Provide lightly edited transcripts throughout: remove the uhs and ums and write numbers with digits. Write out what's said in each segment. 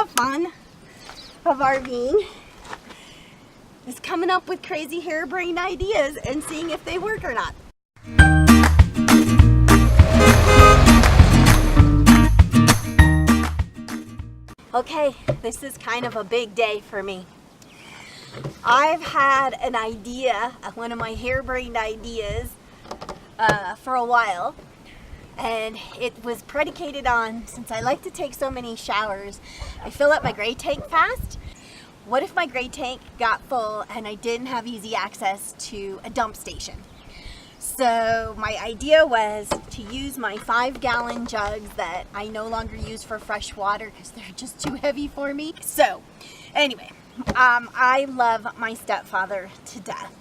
the fun of RVing, is coming up with crazy harebrained ideas and seeing if they work or not. Okay, this is kind of a big day for me. I've had an idea, one of my harebrained ideas, for a while, and it was predicated on, since I like to take so many showers, I fill up my gray tank fast. What if my gray tank got full and I didn't have easy access to a dump station? So my idea was to use my 5-gallon jugs that I no longer use for fresh water because they're just too heavy for me. So anyway, I love my stepfather to death,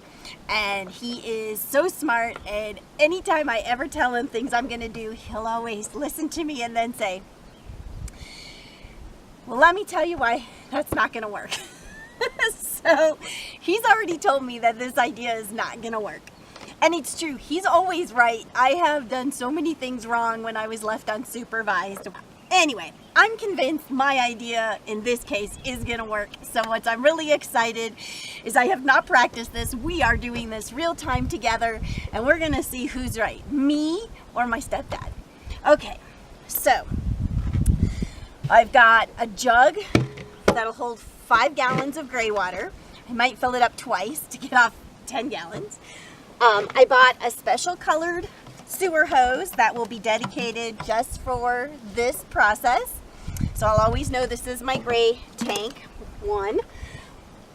and he is so smart, and anytime I ever tell him things I'm gonna do, he'll always listen to me and then say, well, let me tell you why that's not gonna work. So he's already told me that this idea is not gonna work. And it's true, he's always right. I have done so many things wrong when I was left unsupervised. Anyway, I'm convinced my idea in this case is gonna work. So what I'm really excited is I have not practiced this. We are doing this real time together, and we're gonna see who's right, me or my stepdad. Okay, so I've got a jug that'll hold 5 gallons of gray water. I might fill it up twice to get off 10 gallons. I bought a special colored sewer hose that will be dedicated just for this process. So I'll always know this is my gray tank one.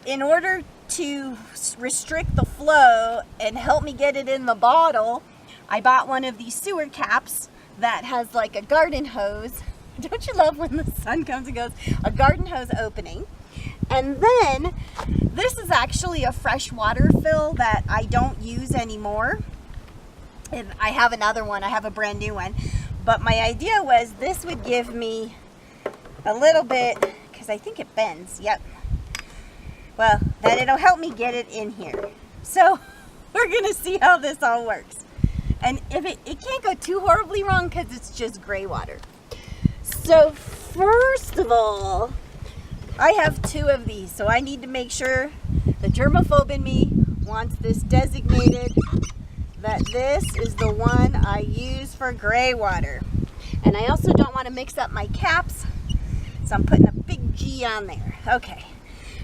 In order to restrict the flow and help me get it in the bottle, I bought one of these sewer caps that has like a garden hose. Don't you love when the sun comes and goes? A garden hose opening. And then this is actually a fresh water fill that I don't use anymore. And I have another one, I have a brand new one. But my idea was this would give me a little bit, because I think it bends, yep. Well, that it'll help me get it in here. So we're gonna see how this all works. And if it can't go too horribly wrong because it's just gray water. So first of all, I have 2 of these, so I need to make sure the germaphobe in me wants this designated that this is the one I use for gray water. And I also don't want to mix up my caps, so I'm putting a big G on there. Okay,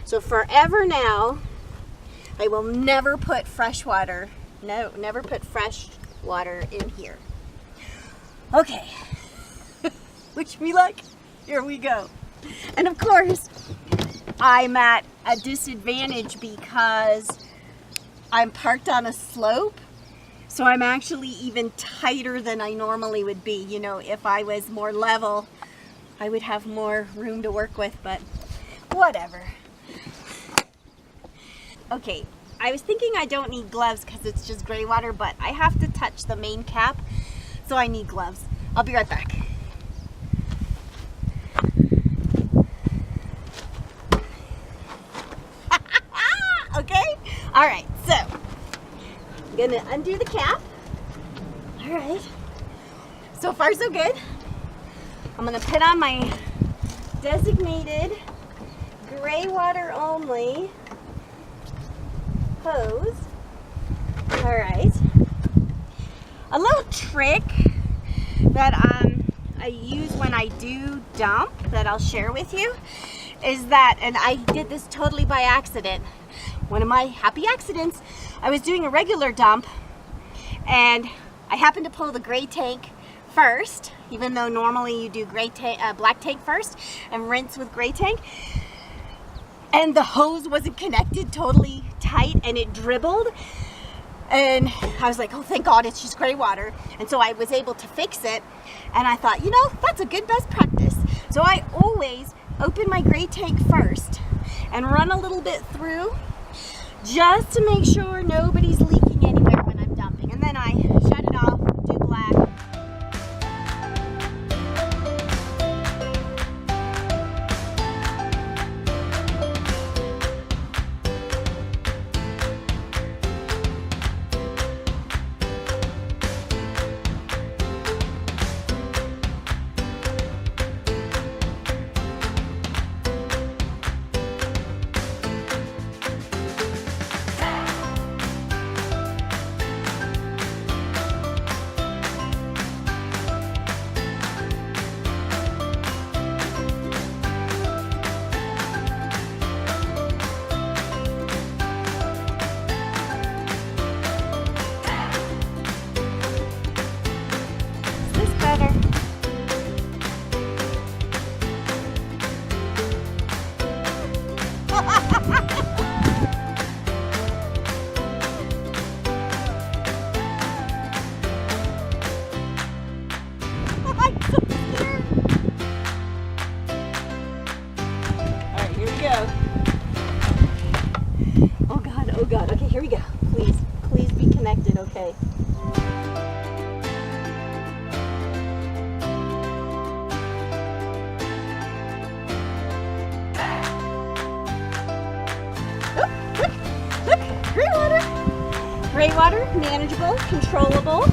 so forever now, I will never put fresh water, no, never put fresh water in here. Okay, wish me luck, here we go. And of course, I'm at a disadvantage because I'm parked on a slope. So I'm actually even tighter than I normally would be. You know, if I was more level, I would have more room to work with, but whatever. Okay, I was thinking I don't need gloves because it's just gray water, but I have to touch the main cap, so I need gloves. I'll be right back. Okay, all right, so I'm gonna undo the cap. All right, so far so good. I'm gonna put on my designated gray water only hose. All right, a little trick that I use when I do dump that I'll share with you is that, and I did this totally by accident, one of my happy accidents, I was doing a regular dump and I happened to pull the gray tank first, even though normally you do black tank first and rinse with gray tank, and the hose wasn't connected totally tight and it dribbled, and I was like, oh thank God it's just gray water. And so I was able to fix it, and I thought, you know, that's a good best practice. So I always open my gray tank first and run a little bit through just to make sure nobody's leaking anywhere when I'm dumping. And then I shut it off, do black. Okay. Look, gray water. Gray water, manageable, controllable.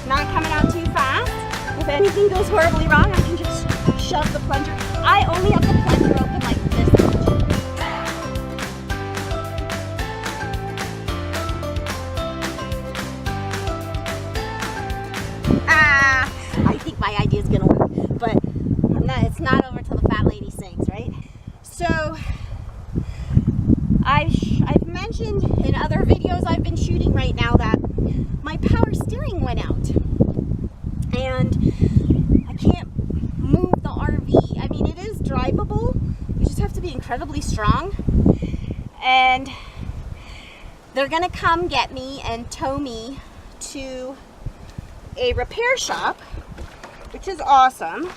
Not coming out too fast. If anything goes horribly wrong, I can just shove the plunger. I only have the plunger open like this much. I think my idea is gonna work, but it's not over till the fat lady sings, right? So I've mentioned in other videos I've been shooting right now that my power steering went out and I can't move the RV. I mean, it is drivable. You just have to be incredibly strong, and they're gonna come get me and tow me to a repair shop, which is awesome.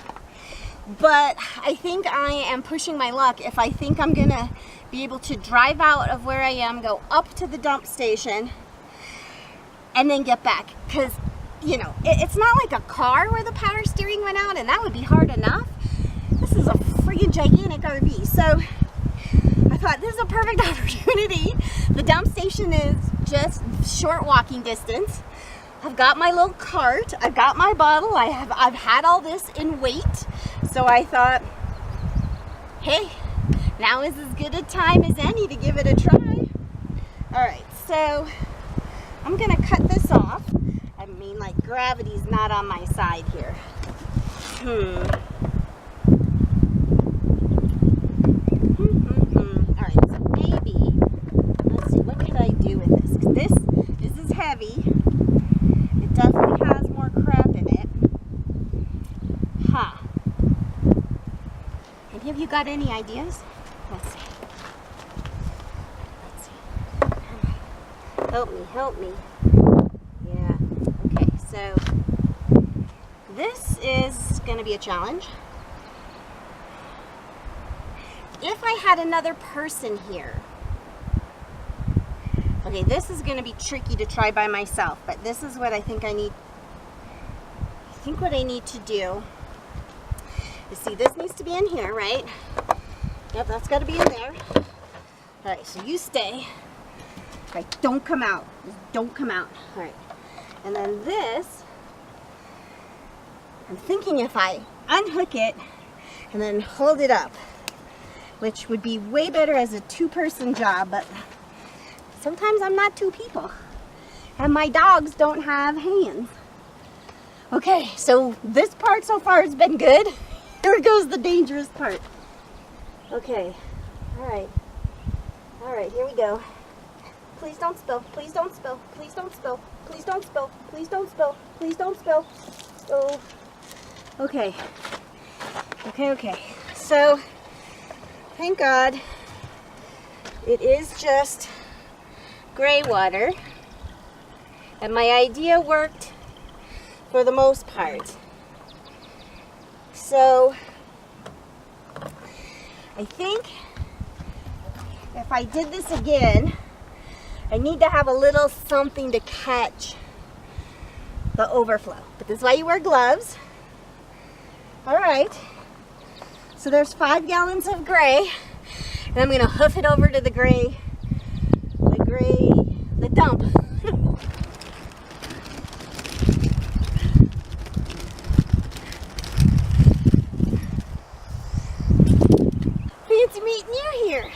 But I think I am pushing my luck if I think I'm gonna be able to drive out of where I am, go up to the dump station, and then get back. Because, you know, it's not like a car where the power steering went out, and that would be hard enough. This is a freaking gigantic RV. So I thought this is a perfect opportunity. The dump station is just short walking distance. I've got my little cart, I've got my bottle, I've had all this in weight. So I thought, hey, now is as good a time as any to give it a try. Alright, so I'm gonna cut this off. I mean, like, gravity's not on my side here. Alright, so maybe, let's see, what could I do with this? 'Cause this is heavy. It definitely has more crap in it. Huh. Any of you got any ideas? Let's see. Help me. Yeah. Okay, so this is going to be a challenge. If I had another person here, okay, this is going to be tricky to try by myself, but this is what I think I need. I think what I need to do is, see, this needs to be in here, right? Yep, that's got to be in there. All right, so you stay. All right, don't come out. Just don't come out. All right, and then this, I'm thinking if I unhook it and then hold it up, which would be way better as a two-person job, but sometimes I'm not two people, and my dogs don't have hands. Okay, so this part so far has been good. Here goes the dangerous part. Okay, all right, here we go. Please don't spill, please don't spill, please don't spill, please don't spill, please don't spill, please don't spill. Oh, okay, so thank God it is just gray water, and my idea worked for the most part. So I think if I did this again, I need to have a little something to catch the overflow. But this is why you wear gloves. All right, so there's 5 gallons of gray, and I'm gonna hoof it over to the dump. Fancy meeting you here.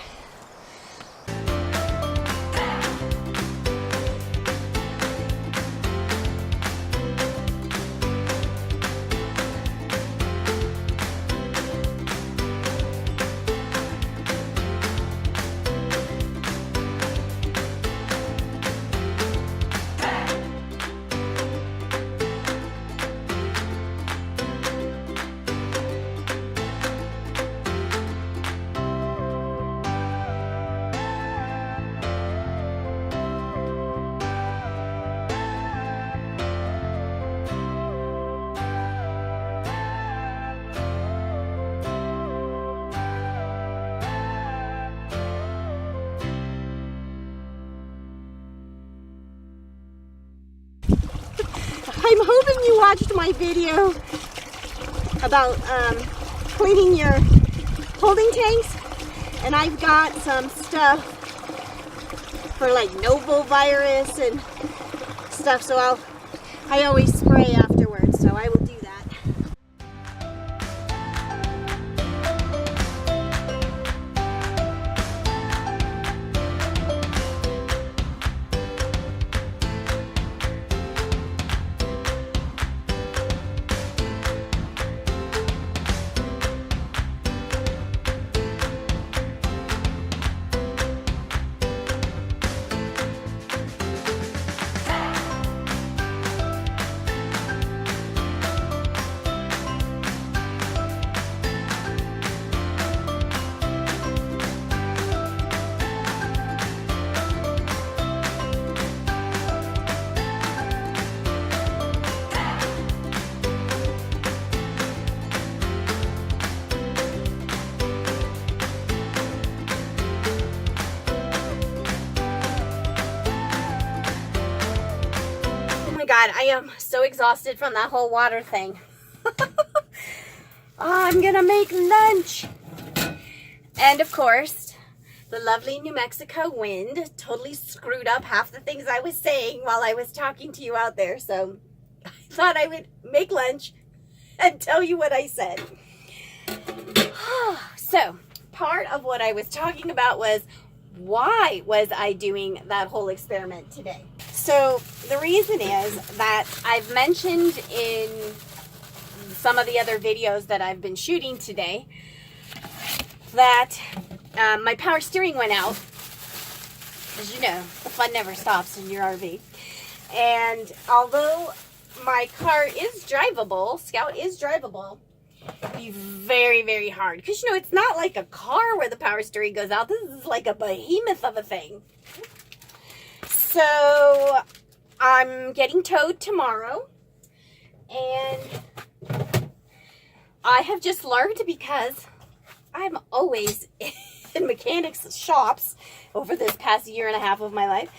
I'm hoping you watched my video about cleaning your holding tanks, and I've got some stuff for like novovirus and stuff, so I always spray afterwards, so I will do that. God, I am so exhausted from that whole water thing. I'm gonna make lunch. And of course, the lovely New Mexico wind totally screwed up half the things I was saying while I was talking to you out there. So I thought I would make lunch and tell you what I said. So part of what I was talking about was, why was I doing that whole experiment today? So the reason is that I've mentioned in some of the other videos that I've been shooting today that my power steering went out. As you know, the fun never stops in your RV. And although my car is drivable, Scout is drivable, it'd be very, very hard. Because, you know, it's not like a car where the power steering goes out. This is like a behemoth of a thing. So I'm getting towed tomorrow, and I have just learned, because I'm always in mechanics shops over this past year and a half of my life.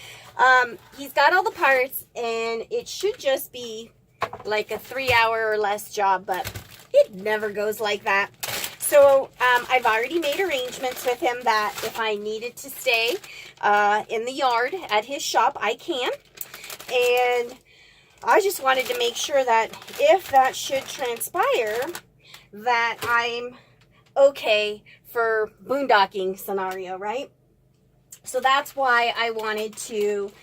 He's got all the parts, and it should just be like a 3-hour or less job, but it never goes like that. So I've already made arrangements with him that if I needed to stay in the yard at his shop, I can. And I just wanted to make sure that if that should transpire, that I'm okay for boondocking scenario, right? So that's why I wanted to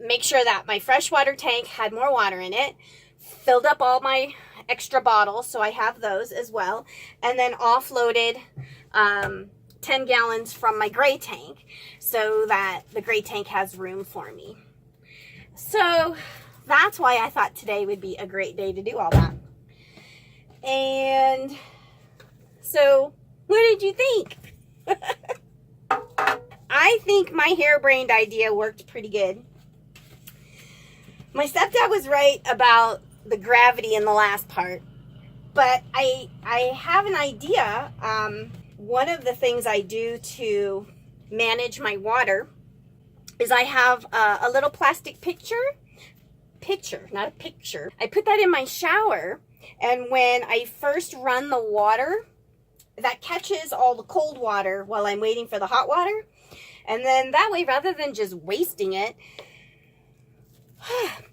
make sure that my freshwater tank had more water in it, filled up all my extra bottles, so I have those as well, and then offloaded 10 gallons from my gray tank so that the gray tank has room for me. So that's why I thought today would be a great day to do all that. And so what did you think? I think my harebrained idea worked pretty good. My stepdad was right about the gravity in the last part, but I have an idea. One of the things I do to manage my water is I have a little plastic pitcher, not a picture. I put that in my shower, and when I first run the water, that catches all the cold water while I'm waiting for the hot water. And then that way, rather than just wasting it,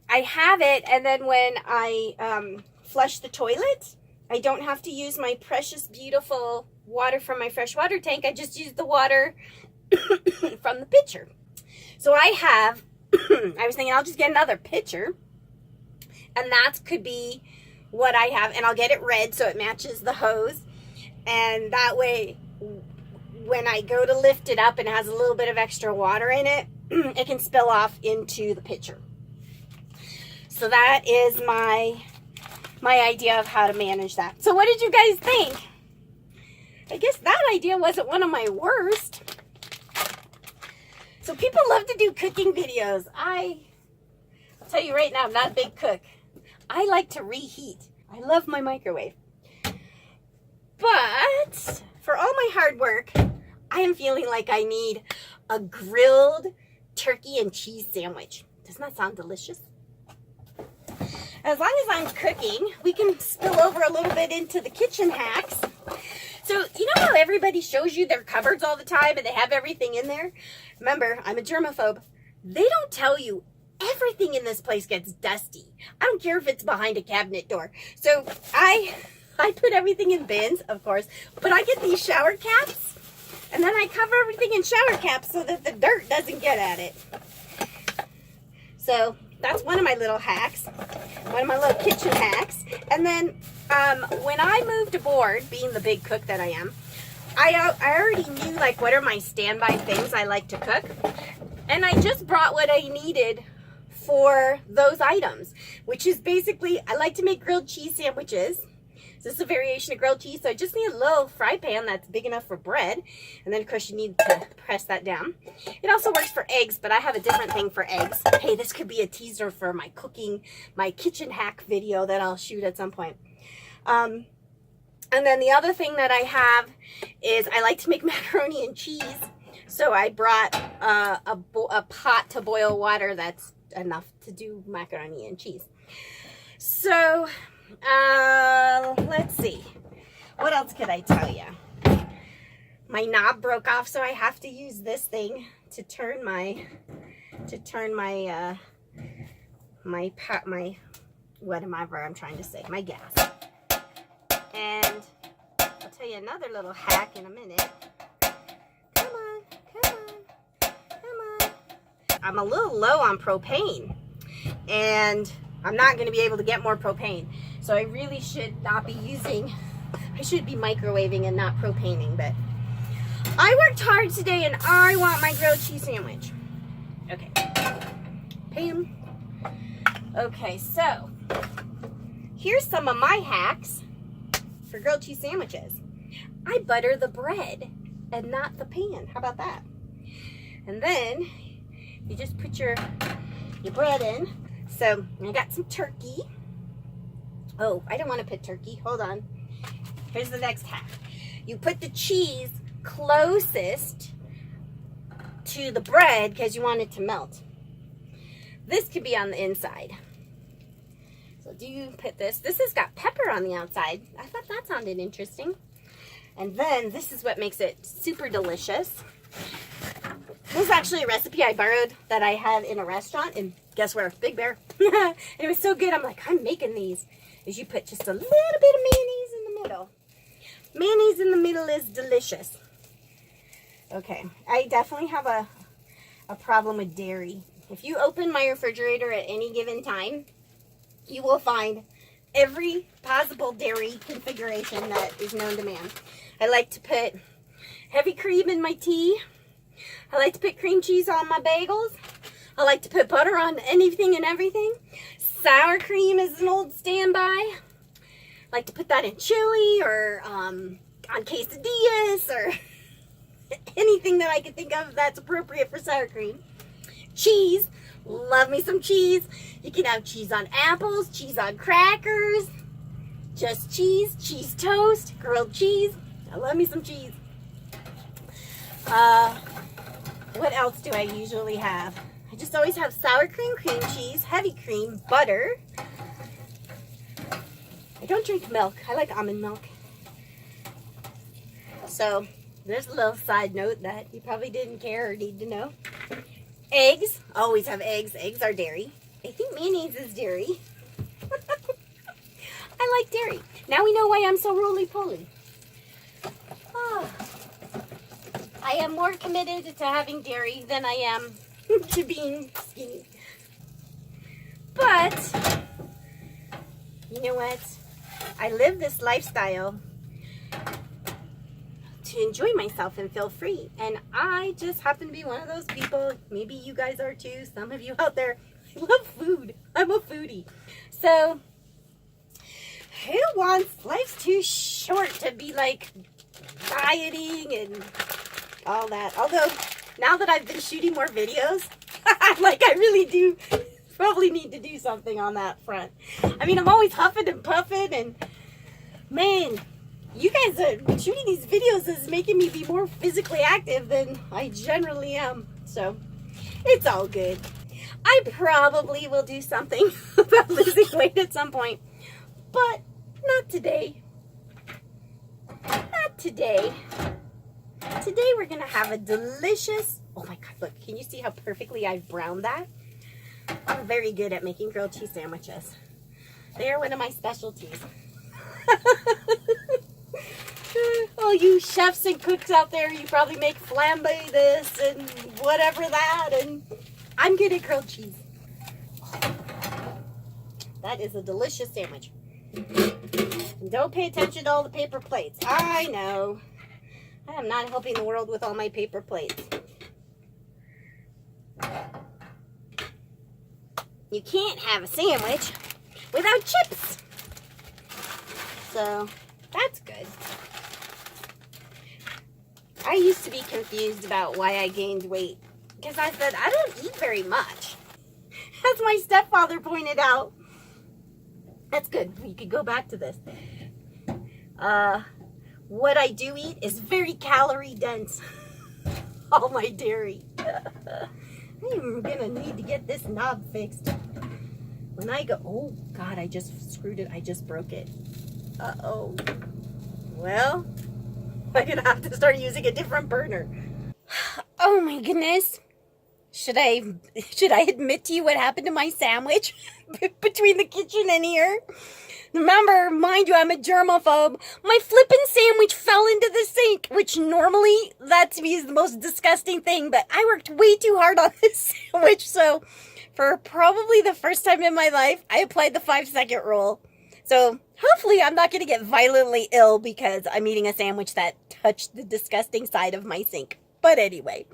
I have it, and then when I flush the toilet, I don't have to use my precious, beautiful water from my freshwater tank. I just use the water from the pitcher. So I have, I was thinking I'll just get another pitcher, and that could be what I have, and I'll get it red so it matches the hose, and that way when I go to lift it up and it has a little bit of extra water in it, it can spill off into the pitcher. So that is my idea of how to manage that. So what did you guys think? I guess that idea wasn't one of my worst. So people love to do cooking videos. I'll tell you right now, I'm not a big cook. I like to reheat. I love my microwave. But for all my hard work, I am feeling like I need a grilled turkey and cheese sandwich. Doesn't that sound delicious? as long as I'm cooking, we can spill over a little bit into the kitchen hacks. So, you know how everybody shows you their cupboards all the time and they have everything in there? Remember, I'm a germaphobe. They don't tell you everything in this place gets dusty. I don't care if it's behind a cabinet door. So I put everything in bins, of course, but I get these shower caps and then I cover everything in shower caps so that the dirt doesn't get at it. So that's one of my little hacks, one of my little kitchen hacks. And then when I moved aboard, being the big cook that I am, I already knew like what are my standby things I like to cook. And I just brought what I needed for those items, which is basically, I like to make grilled cheese sandwiches. So this is a variation of grilled cheese. So I just need a little fry pan that's big enough for bread. And then of course you need to press that down. It also works for eggs, but I have a different thing for eggs. Hey, this could be a teaser for my cooking, my kitchen hack video that I'll shoot at some point. And then the other thing that I have is I like to make macaroni and cheese. So I brought a pot to boil water that's enough to do macaroni and cheese. So let's see. What else could I tell you? My knob broke off, so I have to use this thing to turn my whatever I'm trying to say, my gas. And I'll tell you another little hack in a minute. Come on. I'm a little low on propane, and I'm not going to be able to get more propane. So I really should not be using, I should be microwaving and not propaning, but I worked hard today and I want my grilled cheese sandwich. Okay. Pam. Okay, so here's some of my hacks for grilled cheese sandwiches. I butter the bread and not the pan. How about that? And then you just put your bread in. So I got some turkey. Oh, I don't want to put turkey. Hold on. Here's the next hack. You put the cheese closest to the bread because you want it to melt. This could be on the inside. So do you put this? This has got pepper on the outside. I thought that sounded interesting. And then this is what makes it super delicious. This is actually a recipe I borrowed that I had in a restaurant, and guess where? Big Bear. And it was so good. I'm like, I'm making these. Is you put just a little bit of mayonnaise in the middle. Mayonnaise in the middle is delicious. Okay, I definitely have a problem with dairy. If you open my refrigerator at any given time, you will find every possible dairy configuration that is known to man. I like to put heavy cream in my tea. I like to put cream cheese on my bagels. I like to put butter on anything and everything. Sour cream is an old standby. I like to put that in chili or on quesadillas or anything that I can think of that's appropriate for sour cream. Cheese. Love me some cheese. You can have cheese on apples, cheese on crackers, just cheese, cheese toast, grilled cheese. I love me some cheese. What else do I usually have? I just always have sour cream, cream cheese, heavy cream, butter. I don't drink milk. I like almond milk. So there's a little side note that you probably didn't care or need to know. Eggs. Always have eggs. Eggs are dairy. I think mayonnaise is dairy. I like dairy. Now we know why I'm so roly-poly. Oh. I am more committed to having dairy than I am to being skinny. But, you know what? I live this lifestyle to enjoy myself and feel free. And I just happen to be one of those people. Maybe you guys are too. Some of you out there. I love food. I'm a foodie. So, who wants, life's too short to be like dieting and all that. Although, now that I've been shooting more videos, like I really do probably need to do something on that front. I mean, I'm always huffing and puffing, and man, you guys are shooting these videos is making me be more physically active than I generally am. So, it's all good. I probably will do something about losing weight at some point, but not today. Not today. Today we're gonna have a delicious, oh my God, look, can you see how perfectly I've browned that? I'm very good at making grilled cheese sandwiches. They are one of my specialties. All you chefs and cooks out there, you probably make flambe this and whatever that, and I'm good at grilled cheese. That is a delicious sandwich. And don't pay attention to all the paper plates. I know. I am not helping the world with all my paper plates. You can't have a sandwich without chips. So, that's good. I used to be confused about why I gained weight. Because I said, I don't eat very much. As my stepfather pointed out. That's good. We could go back to this. What I do eat is very calorie dense. All my dairy. I'm gonna need to get this knob fixed. When I go, oh God, I just screwed it. I just broke it. Uh-oh. Well, I'm gonna have to start using a different burner. Oh my goodness. Should I admit to you what happened to my sandwich between the kitchen and here? Remember, mind you, I'm a germaphobe. My flippin' sandwich fell into the sink, which normally, that to me is the most disgusting thing, but I worked way too hard on this sandwich, so for probably the first time in my life, I applied the 5-second rule. So hopefully I'm not going to get violently ill because I'm eating a sandwich that touched the disgusting side of my sink. But anyway.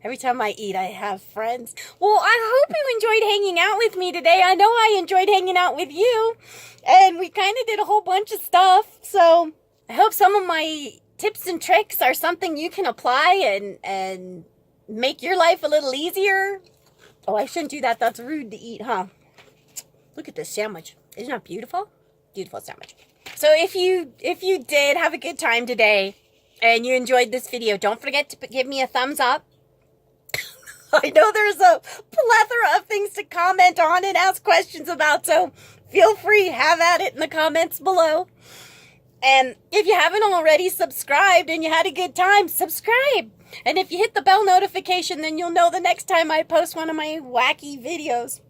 Every time I eat, I have friends. Well, I hope you enjoyed hanging out with me today. I know I enjoyed hanging out with you. And we kind of did a whole bunch of stuff. So I hope some of my tips and tricks are something you can apply and make your life a little easier. Oh, I shouldn't do that. That's rude to eat, huh? Look at this sandwich. Isn't that beautiful? Beautiful sandwich. So if you did have a good time today and you enjoyed this video, don't forget to give me a thumbs up. I know there's a plethora of things to comment on and ask questions about, so feel free, have at it in the comments below. And if you haven't already subscribed and you had a good time, subscribe. And if you hit the bell notification, then you'll know the next time I post one of my wacky videos.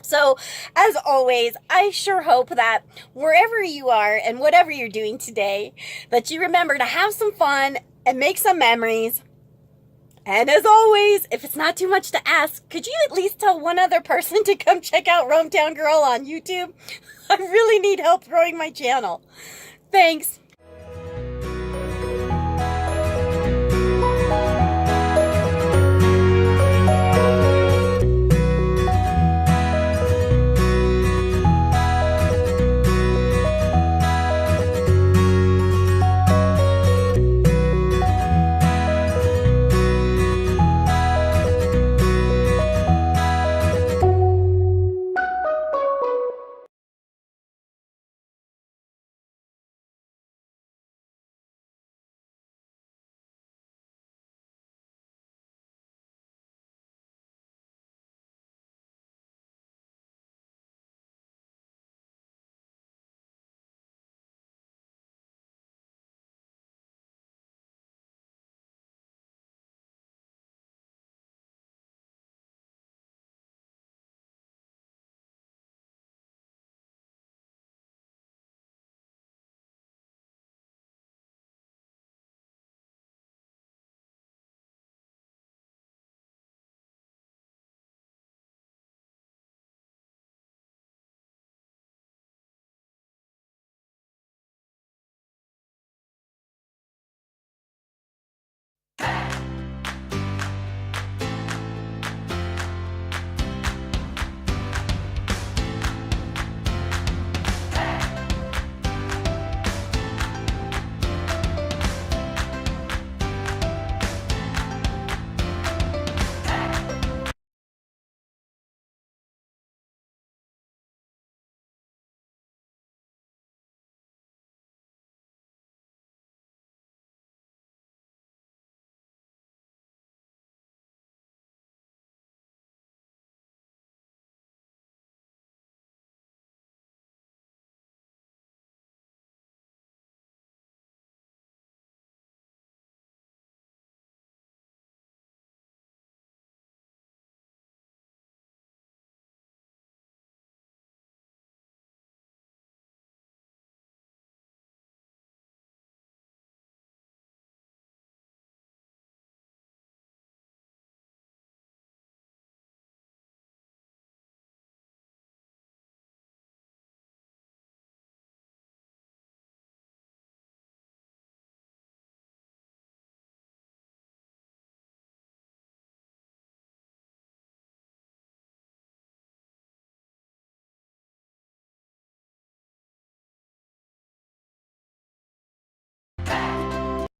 So, as always, I sure hope that wherever you are and whatever you're doing today, that you remember to have some fun and make some memories. And as always, if it's not too much to ask, could you at least tell one other person to come check out RoamTownGirl on YouTube? I really need help growing my channel. Thanks.